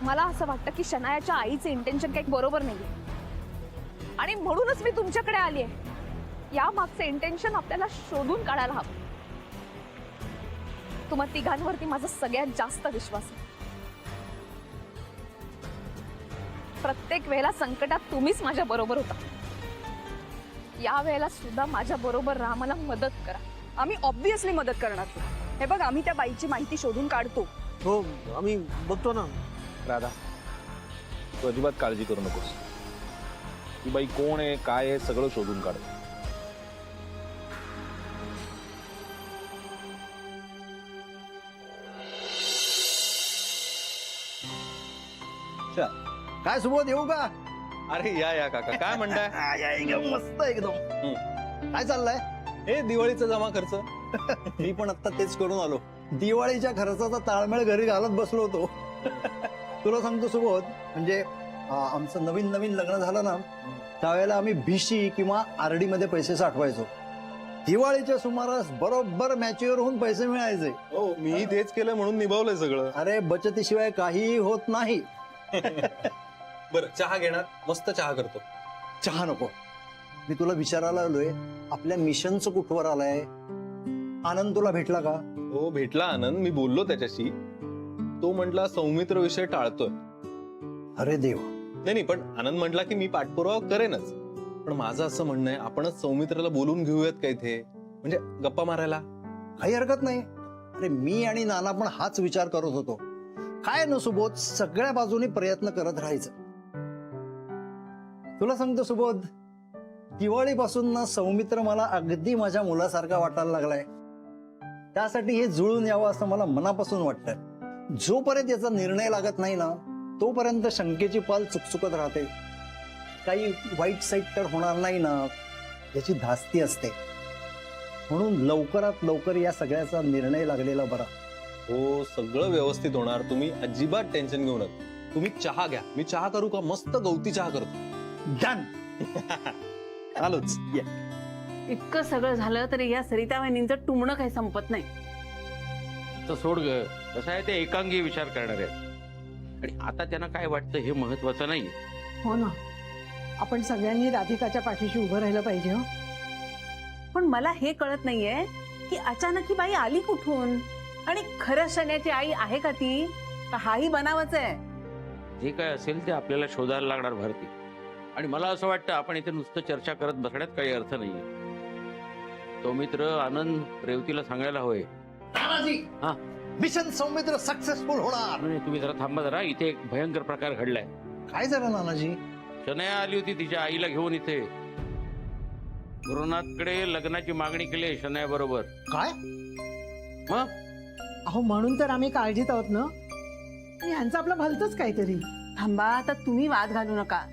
मला असं वाटतं की शनायाच्या आईचे इंटेन्शन काही बरोबर नाहीये आणि म्हणूनच मी तुमच्याकडे आली आहे। या मागचं इंटेन्शन आपल्याला शोधून काढायला हवं। तुम्हा तिघांवरती माझा सगळ्यात जास्त विश्वास आहे। प्रत्येक वेळेला संकटात तुम्हीच माझ्या बरोबर होता, या वेळेला सुद्धा माझ्या बरोबर राहा, मला मदत करा। आम्ही ऑब्व्हियसली मदत करणार। हे बघ, आम्ही त्या बाईची माहिती शोधून काढतो। हो आम्ही बघतो ना। राधा, तू अजिबात काळजी करू नकोस। ती बाई कोण आहे काय आहे सगळं शोधून काढ। काय सुबोध येऊ का? अरे या काका, काय म्हणताय? मस्त एकदम। काय चाललंय? हे दिवाळीचा जमा खर्च। मी पण आता तेच करून आलो। दिवाळीच्या खर्चाचा ताळमेळ घरी घालत बसलो होतो। तुला सांगतो सुबोध, म्हणजे आमचं नवीन नवीन लग्न झालं ना, त्यावेळेला आम्ही भिशी किंवा आरडी मध्ये पैसे साठवायचो। दिवाळीच्या सुमारास बरोबर मॅच्युअर होऊन पैसे मिळायचे। हो, मी तेच केलं म्हणून निभावलंय सगळं। अरे बचतीशिवाय काहीही होत नाही। बरं, चहा घेणार? मस्त चहा करतो। चहा नको, मी तुला विचारायला आलोय, आपल्या मिशनचं कुठवर आलंय? आनंद तुला भेटला का? हो भेटला आनंद, मी बोललो त्याच्याशी। तो म्हटला सौमित्र विषय टाळतोय। अरे देव। नाही, पण आनंद म्हटला की मी पाठपुरावा करेनच, पण माझं असं म्हणणं आहे आपणच सौमित्राला बोलून घेऊयात का इथे, म्हणजे गप्पा मारायला। काही हरकत नाही। अरे मी आणि नाना पण हाच विचार करत होतो। काय न सुबोध, सगळ्या बाजूनी प्रयत्न करत राहायचं। तुला सांगतो सुबोध, दिवाळीपासून ना सौमित्र मला अगदी माझ्या मुलासारखा वाटायला लागलाय। त्यासाठी हे जुळून यावं असं मला मनापासून वाटतं। जोपर्यंत याचा निर्णय लागत नाही ना, तोपर्यंत शंकेची पाल चुकचुकत राहते। काही वाईट साईट तर होणार नाही ना, याची धास्ती असते। म्हणून लवकरात लवकर या सगळ्याचा निर्णय लागलेला बरा। हो, सगळं व्यवस्थित होणार, तुम्ही अजिबात टेन्शन घेऊ नका। तुम्ही चहा घ्या, मी चहा करू का? मस्त गवती चहा करतो। डन। आलोच। इतकं सगळं झालं तरी या सरिता वहिनींचं टुमणं काही संपत नाही। तर सोड ग, कसं आहे ते एकांगी विचार करणार आहेत आणि आता त्यांना काय वाटतं हे महत्वाचं नाही। हो ना, आपण सगळ्यांनी राधिकाच्या पाठीशी उभं राहिलं पाहिजे। हो, पण मला हे कळत नाहीये की अचानक ही बाई आली कुठून आणि खरं शण्याची आई आहे का ती, का हाही बनावच आहे? जे काय असेल ते आपल्याला शोधायला लागणार भारती, आणि मला असं वाटतं आपण इथे नुसतं चर्चा करत बसण्यात काही अर्थ नाहीये। सौमित्र आनंद रेवतीला सांगायला हवंय। नानाजी, हा, मिशन सौमित्र सक्सेसफुल होणार। नाही, तुम्ही जरा थांबा जरा, इथे एक भयंकर प्रकार घडलाय। काय झालं नानाजी? शनया आली होती तिच्या आईला घेऊन इथे, गुरुनाथकडे लग्नाची मागणी केली आहे शनया बरोबर। काय? मग अहो म्हणून तर आम्ही काळजीत आहोत ना, यांचं आपलं भलतंच काहीतरी। थांबा, आता तुम्ही वाद घालू नका।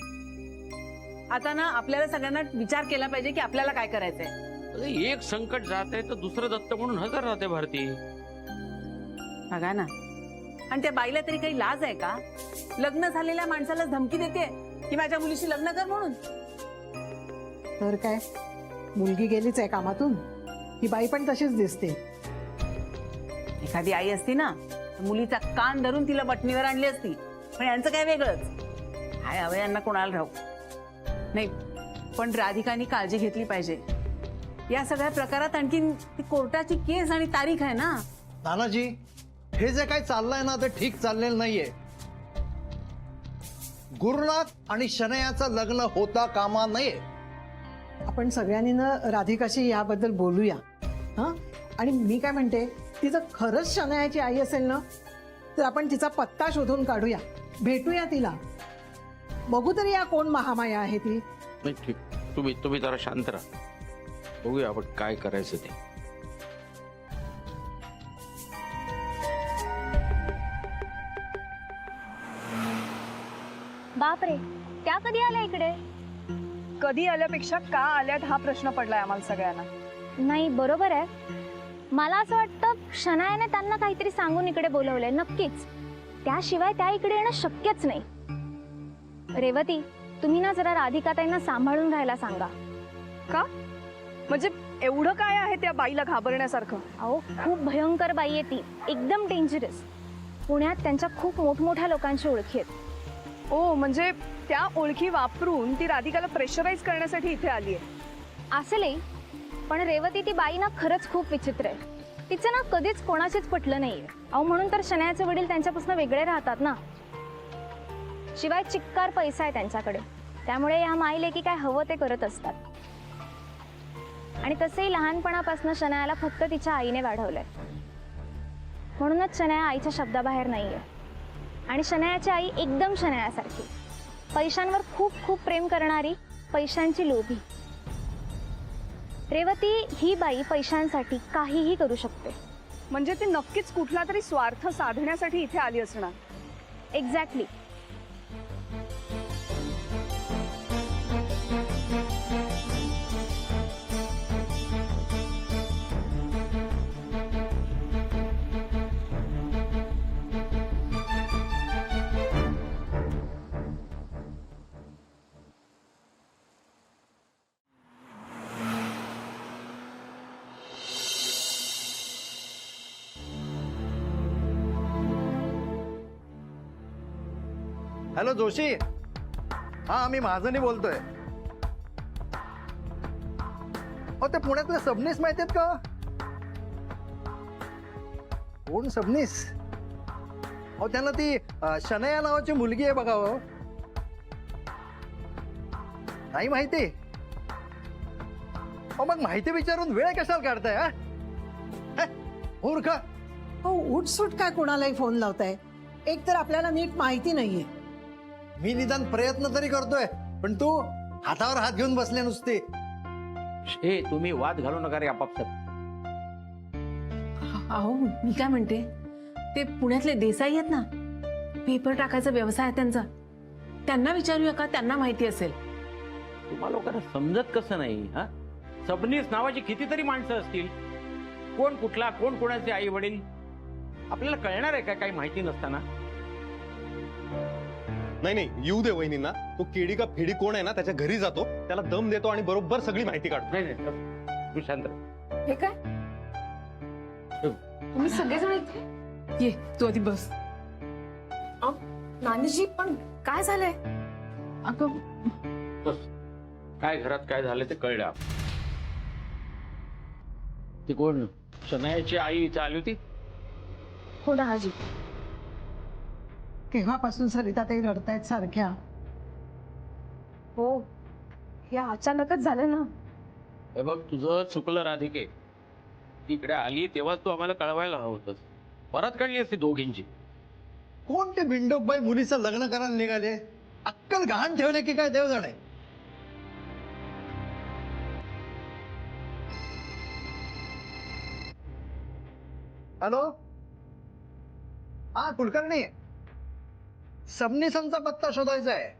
आता ना आपल्याला सगळ्यांना विचार केला पाहिजे की आपल्याला काय करायचंय। अरे, एक संकट जात आहे तर दुसरं दत्त म्हणून हजर राहते भारती। बघा ना, आणि त्या बाईला तरी काही लाज आहे का? लग्न झालेल्या माणसाला धमकी देते की माझ्या मुलीशी लग्न कर म्हणून। तर काय, मुलगी गेलीच आहे कामातून, ही बाई पण तशीच दिसते। एखादी आई असती ना, तर मुलीचा कान धरून तिला बटणीवर आणली असती, पण यांचं काय वेगळंच। हाय हवं यांना कोणाला राहू नाही, पण राधिकानी काळजी घेतली पाहिजे। या सगळ्या प्रकारात आणखी कोर्टाची केस आणि तारीख आहे ना। नानाजी, हे जे काही चाललंय ना ते ठीक चाललेलं नाहीये। गुरुनाथ आणि शनयाचं लग्न होता कामा नये। आपण सगळ्यांनी ना राधिकाशी याबद्दल बोलूया। हा, आणि मी काय म्हणते, ती जर खरंच शनयाची आई असेल ना, तर आपण तिचा पत्ता शोधून काढूया, भेटूया तिला, बघू तरी या कोण महामाया आहे ती। नाही, ठीक, तुम्ही जरा शांत राहा, बघूया आपण काय करायचं ते। बापरे, त्या कधी आल्या इकडे? कधी आल्यापेक्षा का आल्यात हा प्रश्न पडलाय आम्हाला सगळ्यांना। नाही, बरोबर आहे। मला असं वाटतं शनायाने त्यांना काहीतरी सांगून इकडे बोलवलंय नक्कीच, त्याशिवाय त्या इकडे येणं शक्यच नाही। रेवती, तुम्ही ना जरा राधिकाताईंना सांभाळून राहायला सांगा। का? म्हणजे एवढं काय आहे त्या बाईला घाबरण्यासारखं? अहो खूप भयंकर बाई आहे ती, एकदम डेंजरस। पुण्यात त्यांच्या खूप मोठमोठ्या लोकांची ओळखी आहेत. ओ म्हणजे त्या ओळखी वापरून ती राधिकाला प्रेशराईज करण्यासाठी इथे आली आहे. असेलही, पण रेवती ती बाई ना खरंच खूप विचित्र आहे. तिचं ना कधीच कोणाशीच पटलं नाहीये. अहो म्हणून तर शनायाचे वडील त्यांच्यापासून वेगळे राहतात ना. शिवाय चिक्कार पैसा आहे त्यांच्याकडे, त्यामुळे या माईलेकी काय हवं ते करत असतात. आणि तसंही लहानपणापासून शनायाला फक्त तिच्या आईने वाढवलंय. म्हणूनच शनाया आईच्या शब्दाबाहेर नाहीये. आणि शनायाची आई एकदम शनायासारखी, पैशांवर खूप खूप प्रेम करणारी, पैशांची लोभी. रेवती ही बाई पैशांसाठी काहीही करू शकते. म्हणजे ती नक्कीच कुठला तरी स्वार्थ साधण्यासाठी इथे आली असणार. एक्झॅक्टली. हॅलो जोशी, हा मी महाजनी बोलतोय. हो ते पुण्यातले सबनीस माहिती आहेत का? कोण सबनीस? हो त्यांना ती शनया नावाची मुलगी आहे बघा. हो नाही माहिती? हो मग माहिती विचारून वेळ कशाला काढताय? हा मूर्ख. हो उठसूट काय कोणालाही फोन लावताय? एक तर आपल्याला नीट माहिती नाहीये. मी निदान प्रयत्न तरी करतोय, पण तू हातावर हात घेऊन बसले नुसते. हे तुम्ही वाद घालू नका रे आपापसात. अहो मी काय म्हणते, ते पुण्यातले देसाई आहेत ना, पेपर टाकायचा व्यवसाय आहे त्यांचा. त्यांना विचारूया का? त्यांना माहिती असेल. तुम्हा लोकांना समजत कसं नाही? हा, सबनीस नावाची कितीतरी माणसं असतील. कोण कुठला, कोण कोणाचे आई वडील आपल्याला कळणार आहे का काही माहिती नसताना? नाही नाही, येऊ दे वहिनींना. तो केडी का फेडी कोण आहे ना, त्याच्या घरी जातो, त्याला दम देतो आणि बरोबर सगळी माहिती काढतो. नाही नाही, तू शांत राहा. हे काय? तुम्ही सगळेजण इथे? ये तू आधी बस. नानीजी पण काय झालंय? अगं बस. काय घरात काय झालं ते कळलं. ती कोण शनायाची आई इथे आली होती? हो दाजी. केव्हापासून सरिता ते रडतायत सारख्या. हो, हे अचानकच झालं ना. हे बघ, तुझं चुकलं राधिके. तिकडे आली तेव्हा तू आम्हाला कळवायला हवं होतंस. परत काढली असती दोघींची. कोण ते बिंडोबाई मुलीचं लग्न करायला निघाले? अक्कल गहाण ठेवले की काय देव जाणे. हॅलो, हा कुलकर्णी, सबनीसांचा पत्ता शोधायचा आहे.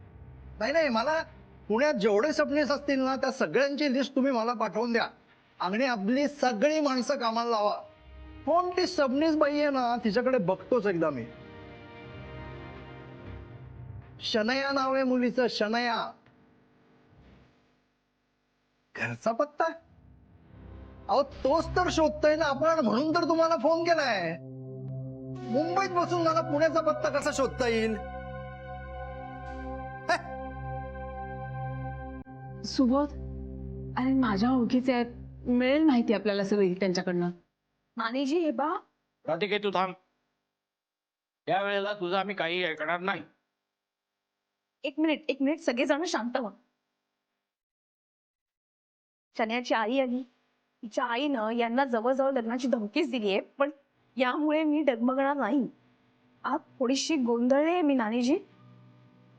नाही नाही, मला पुण्यात जेवढे सबनीस असतील ना, त्या सगळ्यांची लिस्ट तुम्ही मला पाठवून द्या आणि आपली सगळी माणसं कामाला लावा. कोण ती सबनीस बाई आहे ना, तिच्याकडे बघतोच एकदा मी. शनया नाव आहे मुलीचं, शनया. घरचा पत्ता? अहो तोच तर शोधतोय ना आपण, म्हणून तर तुम्हाला फोन केलाय. मुंबईत बसून मला पुण्याचा पत्ता कसा शोधता येईल? सुबोध, अरे माझ्या ओळखीचे आहेत, मिळेल माहिती आपल्याला सगळी त्यांच्याकडनं. नानीजी हे बा. राधिके तू थांब. या वेळेला तुझं आम्ही काही ऐकणार नाही. एक मिनिट सगळेजण शांत व्हा. शन्याची आई आली. तिच्या आईनं यांना जवळजवळ लग्नाची धमकीच दिलीये, पण यामुळे मी डगमगणार नाही. आज थोडीशी गोंधळले मी नानीजी,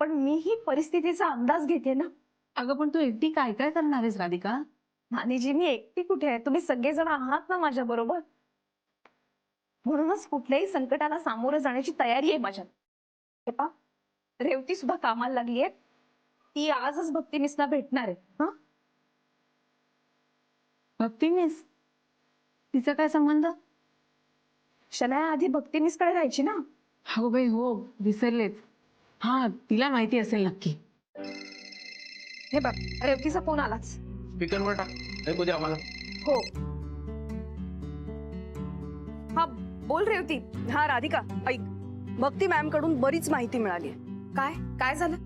पण मी ही परिस्थितीचा अंदाज घेते ना. अगं पण तू एकटी काय काय करणार आहेस राधिका? नानीजी मी एकटी कुठे आहे? तुम्ही सगळेजण आहात ना माझ्या बरोबर. म्हणूनच कुठल्याही संकटाला सामोरं जाण्याची तयारी आहे माझ्यात. हे पहा, रेवती सुद्धा कामाला लागलीये. ती आजच भक्ती मिसला भेटणार आहे. हा, भक्ती मिस? तिचा काय संबंध? शनाया आधी भक्ती मिसकडे राहायची ना. हो बाई हो, विसरलेच. हा, तिला माहिती असेल नक्की. हे बघ, रेवतीचा फोन आलाच. स्पीकरवर टाक, ऐकू दे आम्हाला. हो. हा बोल रेवती. हा राधिका ऐक, भक्ती मॅम कडून बरीच माहिती मिळाली. काय काय झालं?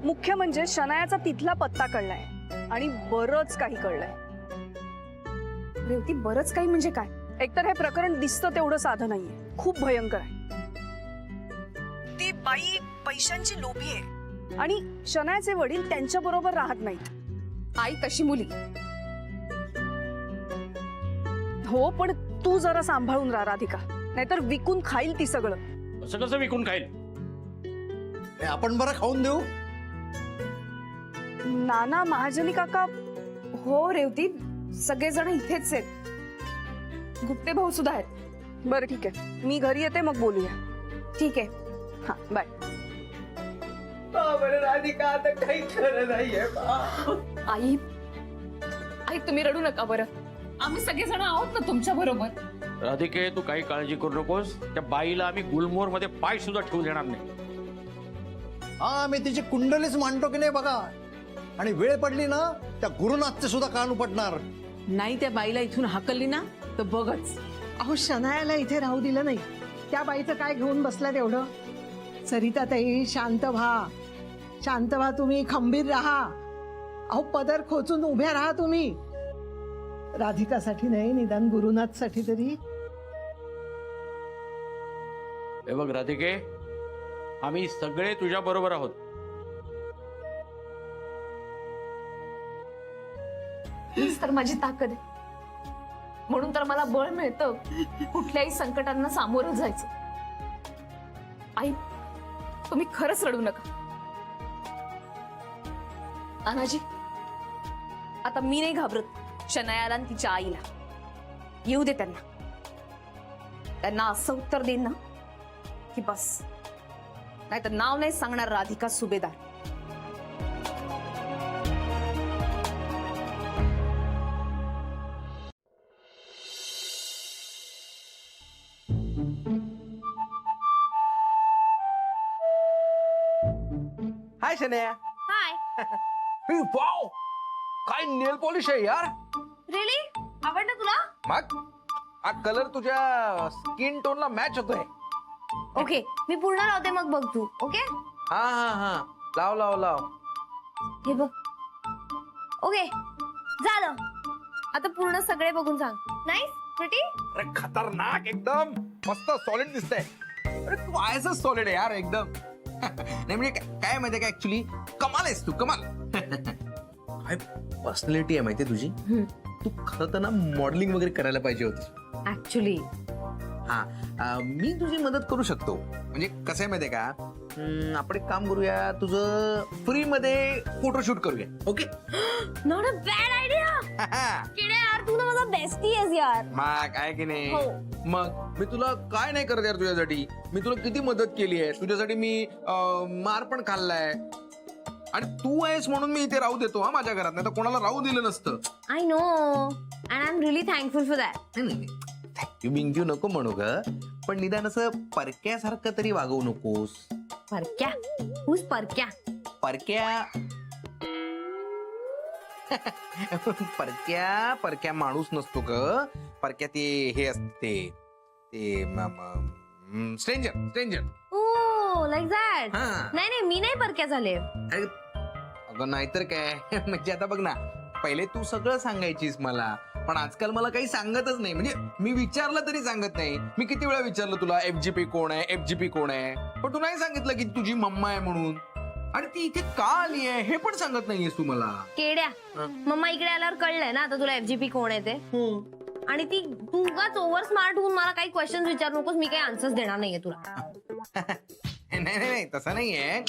मुख्य म्हणजे शनायाचा तिथला पत्ता कळलाय आणि बरंच काही कळलंय. रेवती बरंच काही म्हणजे काय? एकतर हे प्रकरण दिसतं तेवढं साधं नाहीये, खूप भयंकर आहे. ती बाई पैशांची लोभी आहे आणि शनायाचे वडील त्यांच्या बरोबर राहत नाहीत. आई तशी मुली. हो, पण तू जरा सांभाळून राहा राधिका, नाहीतर विकून खाईल ती सगळं. असं कसं विकून खाईल? आपण बरं खाऊन देऊ. नाना महाजनी काका. हो रेवती, सगळेजण इथेच आहेत. गुप्ते भाऊ सुद्धा आहेत. बरं ठीक आहे, मी घरी येते मग बोलूया. ठीक आहे. हा बाय. राधिका आता काही खरं नाहीये. आई आई तुम्ही रडू नका बरं. आम्ही सगळेजण आहोत ना तुमच्या बरोबर. राधिके, तू काही काळजी करू नकोस. त्या बाईला आम्ही गुलमोहर मध्ये पाय सुद्धा ठेवू देणार नाही. हा, मी तिची कुंडलीच मांडतो की नाही बघा. आणि वेळ पडली ना, त्या गुरुनाथचे सुद्धा कान उपटणार. नाही त्या बाईला इथून हाकलली ना तर बघच. अहो शनायाला इथे राहू दिलं नाही. त्या बाईचं काय घेऊन बसला तेवढं? सरिताताई शांत व्हा, शांत व्हा. तुम्ही खंबीर राहा. अहो पदर खोचून उभ्या राहा तुम्ही. राधिकासाठी नाही, निदान गुरुनाथसाठी तरी. हे बघ राधिके, आम्ही सगळे तुझ्या बरोबर आहोत. हीच तर माझी ताकद आहे. म्हणून तर मला बळ मिळतं कुठल्याही संकटांना सामोरं जायचं. आई तुम्ही खरंच रडू नका. अनाजी, आता मी नाही घाबरत शनायाला आणि तिच्या आईला. येऊ दे त्यांना. त्यांना असं उत्तर देईन ना की बस. नाही तर नाव नाही सांगणार राधिका सुभेदार. हाय शनया. हाय. वाव, काय नेल पॉलिश आहे यार. रिली आवडलं तुला? मग हा कलर तुझ्या स्किन टोनला मॅच होतोय. ओके, मी पूर्ण लावते मग बघ तू. ओके हा हा हा, लाव लाव लाव. हे बघ. ओके झालं. आता पूर्ण सगळे बघून सांग. Nice, pretty. अरे खतरनाक, एकदम मस्त सॉलिड दिसतंय. अरे तू आहेसच सॉलिड यार एकदम. नाही म्हणजे काय माहितीये का, ऍक्च्युली कमाल आहेस तू, कमाल. काय पर्सनॅलिटी आहे माहितीये तुझी. तू खरं तर ना मॉडेलिंग वगैरे करायला पाहिजे होती. ऍक्च्युली हा, मी तुझी मदत करू शकतो. म्हणजे कसं आहे माहितीये का, आपण एक काम करूया, तुझं फ्री मध्ये फोटोशूट करूया. Okay. Not a bad idea. किडे यार, तू ना माझा बेस्टी आहेस यार. मग आहे की नाही. हो. मग मी तुला काय नाही करत यार तुझ्यासाठी. मी तुला किती मदत केली आहे तुझ्यासाठी. मी मार पण खाल्लाय. आणि तू आहेस म्हणून मी इथे राहू देतो हा माझ्या घरात, नाही तर कोणाला राहू दिलं नसतं. I know, and I am really thankful for that. नाही थँक्यू बिंक्यू नको म्हणू ग, पण निदान असं परक्यासारखं तरी वागवू नकोस. परक्या? हुज परक्या? परक्या परक्या परक्या माणूस नसतो ग. परक्या ते हे असते ते stranger stranger. Oh like that. हा. नाही नाही, मी नाही परक्या झाले. अगं नाहीतर काय. म्हणजे आता बघ ना, पहिले तू सगळं सांगायचीस मला, पण आजकाल मला काही सांगतच नाही. म्हणजे मी विचारलं तरी सांगत नाही. मी किती वेळा विचारलं तुला FGP कोण आहे, FGP कोण आहे, पण तू नाही सांगितलं की तुझी मम्मा आहे म्हणून. आणि ती इथे का आली आहे हे पण सांगत नाहीयेस तू मला. केड्या, मम्मा इकडे आल्यावर कळलंय ना आता तुला FGP कोण आहे ते. आणि ती तू उगाच ओव्हर स्मार्ट होऊन मला काही क्वेश्चन विचारू नकोस. मी काही आन्सर्स देणार नाहीये तुला. नाही नाही तसं नाहीये.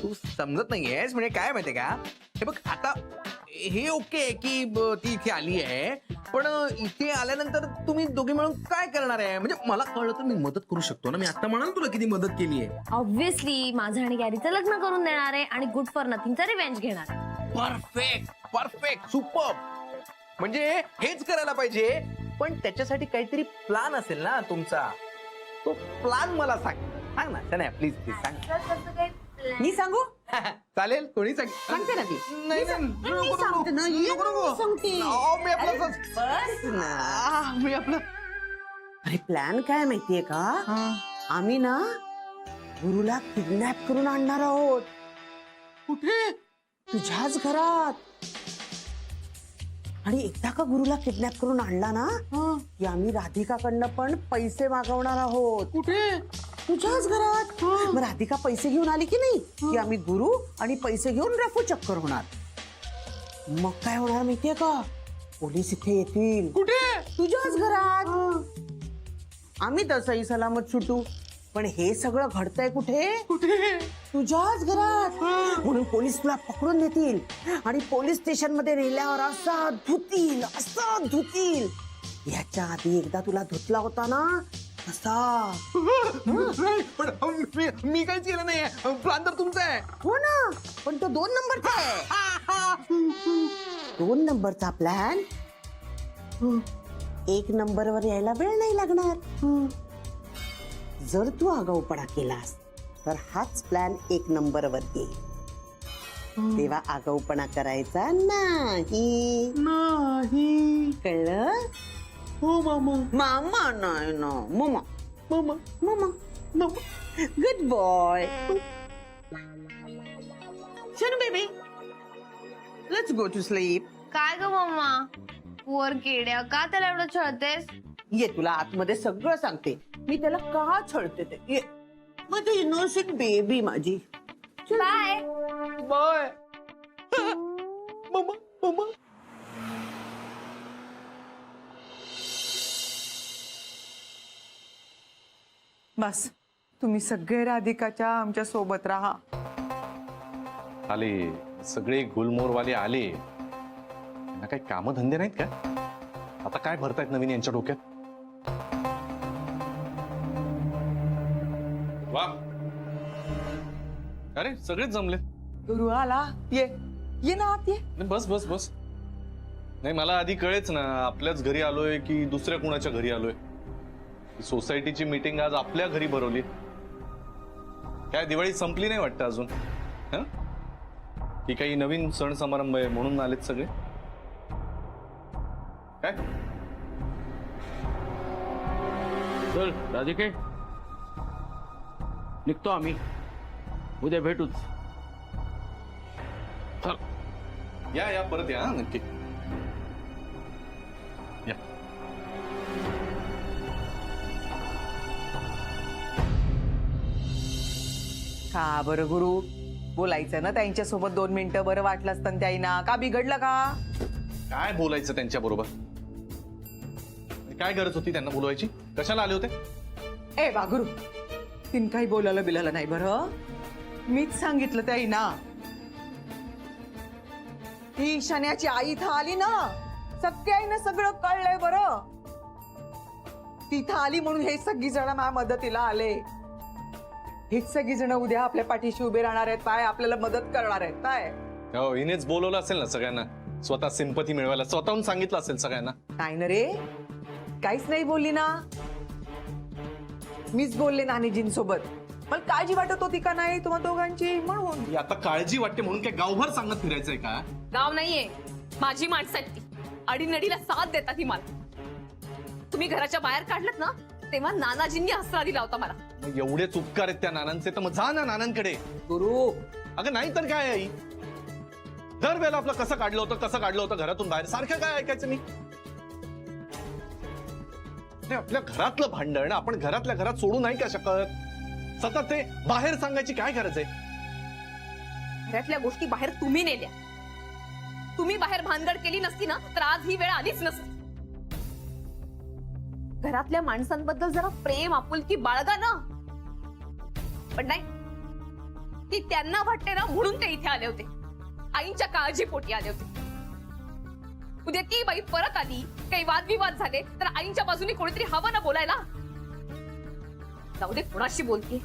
तू समजत नाहीयेस. म्हणजे काय माहितीये का, हे बघ आता हे ओके की ती इथे आली आहे, पण इथे आल्यानंतर तुम्ही दोघे मिळून काय करणार आहे. म्हणजे मला कळलं तर मी मदत करू शकतो ना. मी आता म्हणाल तुला किती मदत केली आहे. ऑब्व्हियसली माझं आणि गॅरीचं लग्न करून देणार आहे आणि गुड फॉर नथिंगचा रिव्हेंज घेणार. Perfect perfect super. म्हणजे हेच करायला पाहिजे, पण त्याच्यासाठी काहीतरी प्लान असेल ना तुमचा. तो प्लान मला सांग ना. नाही प्लीज प्लीज सांग. मी सांगू? चालेल, कोणी सांगते ना ती. नाही मी सांगते ना, ये ना, मी सांगते. मी बस ना. आपलं अरे प्लॅन काय माहितीये का, आम्ही ना गुरुला किडनॅप करून आणणार आहोत. कुठे? तुझ्याच घरात. आणि एकदा का गुरुला किडनॅप करून आणला ना की आम्ही राधिकाकडनं पण पैसे मागवणार आहोत. कुठे? तुझ्याच घरात. मग राधिका पैसे घेऊन आली की नाही की आम्ही गुरु आणि पैसे घेऊन रफू चक्कर होणार. मग काय होणार माहितीये का? पोलीस इथे येतील. कुठे? तुझ्याच घरात. आम्ही तसंही सलामत सुटू, पण हे सगळं घडतंय कुठे? कुठे? तुझ्याच घरात. म्हणून पोलीस तुला पकडून देतील आणि पोलीस स्टेशन मध्ये नेल्यावर असं धुतील. याच्या आधी एकदा तुला धुतला होता ना तसा. पण मी काहीच केलं नाहीये. प्लॅन तर तुमचा आहे. हो ना, पण तो 2 नंबरचा आहे. 2 नंबरचा प्लॅन 1 नंबरवर यायला वेळ नाही लागणार. जर तू आगाऊपणा केलास तर हाच प्लॅन 1 नंबरवर येईल. तेव्हा आगाऊपणा करायचा नाही. कळलं? हो मामा. मामा नाही ना, मम्मा. मामा. Mamma. Good boy. Shanu baby, let's go to sleep. काय ग मम्मा, वर केड्या का त्याला एवढं छळतेस? ये तुला आतमध्ये सगळं सांगते मी त्याला का छळते ते. ये माझी इनोसेंट बेबी माझी. बाय. बाय. मामा. बस तुम्ही सगळे राधिकाच्या आमच्या सोबत राहा. आले सगळे गुलमोहरवाले आले. त्यांना काही कामधंदे नाहीत का? आता काय भरतायत नवीन यांच्या डोक्यात? वा, अरे सगळेच जमले. गुरु आला. ये ना आत ये. नाही, बस. नाही, मला आधी कळेच ना आपल्याच घरी आलोय की दुसऱ्या कुणाच्या घरी आलोय. सोसायटीची मीटिंग आज आपल्या घरी भरवली. काय दिवाळी संपली नाही वाटतं अजून? हं? की काही नवीन सण समारंभ आहे म्हणून आलेत सगळे? काय चल राधिके, निघतो आम्ही. उद्या भेटूच. चल. या परत या. नक्की या. का बरं गुरु, बोलायचं ना त्यांच्या सोबत 2 मिनिटं. बरं वाटलं असतं त्यांना. का बिघडलं का? काय बोलायचं त्यांच्या बरोबर? काय गरज होती त्यांना बोलवायची? कशाला आले होते? ए बा गुरु, तिन काही बोलायला बिलायला नाही. बरं मीच सांगितलं त्याईना. ती शण्याची आई इथं आली ना, सगळ्यांना सगळं कळलंय. बरं तिथं आली म्हणून हे सगळी जण माझ्या मदतीला आले. हेच सगळी जण उद्या आपल्या पाठीशी उभे राहणार आहेत. काय आपल्याला मदत करणार आहेत. काय हो, हिनेच बोलवलं असेल ना सगळ्यांना. स्वतः सिंपती मिळवायला स्वतःहून सांगितलं असेल सगळ्यांना. नाही ना रे, काहीच नाही बोलली ना. मीच बोलले नानीजींसोबत. मला काळजी वाटत होती का नाही तुम्हा दोघांची म्हणून. ही आता काळजी वाटते म्हणून काय गावभर सांगत फिरायचंय का? गाव नाहीये, माझी माणसं आहेत ती. अडीनडीला साथ देतात ही मला. तुम्ही घराच्या बाहेर काढलत ना तेव्हा नानाजींनी आसरा दिला होता मला. मग एवढेच उपकार आहेत त्या नानांचे तर मग जा ना नानांकडे. गुरु अगं नाही तर काय आई, दरवेळेला आपलं कसं काढलं होतं घरातून बाहेर. सारखं काय ऐकायचं मी? आपल्या घरातलं भांडण आपण घरातल्या घरात सोडू नाही का शकत? सतत ते बाहेर सांगायची काय गरज आहे? घरातल्या गोष्टी बाहेर तुम्ही नेल्या. तुम्ही बाहेर भानगड केली नसती ना तर आज ही वेळ आलीच नसती. घरातल्या माणसांबद्दल जरा प्रेम आपुलकी बाळगा ना. पण नाही, ती त्यांना वाटते ना म्हणून ते इथे आले होते. आईंच्या काळजीपोटी आले होते. उद्या ती बाई परत आली, काही वादविवाद झाले तर आईंच्या बाजूने कोणीतरी हवं ना बोलायला. जाऊ दे, कोणाशी बोलते.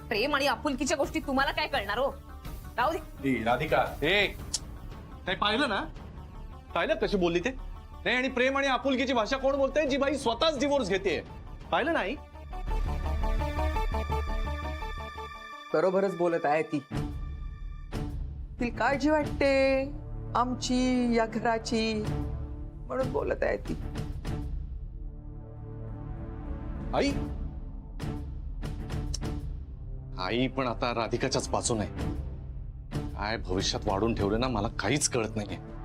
प्रेम आणि आपुलकीच्या गोष्टी तुम्हाला काय कळणार हो? राहू दे. राधिका, हे काय पाहिलं ना? पाहिलं कशी बोलली ते? नाही, आणि प्रेम आणि आपुलकीची भाषा कोण बोलते? जी बाई स्वतःच डिवोर्स घेते. पाहिलं नाही? बरोबरच बोलत आहे ती. तिला काळजी वाटते आमची, या घराची, म्हणून बोलत आहे ती. आई, आई पण आता राधिकाच्याच बाजूने आहे. काय भविष्यात वाढून ठेवलं ना मला काहीच कळत नाहीये.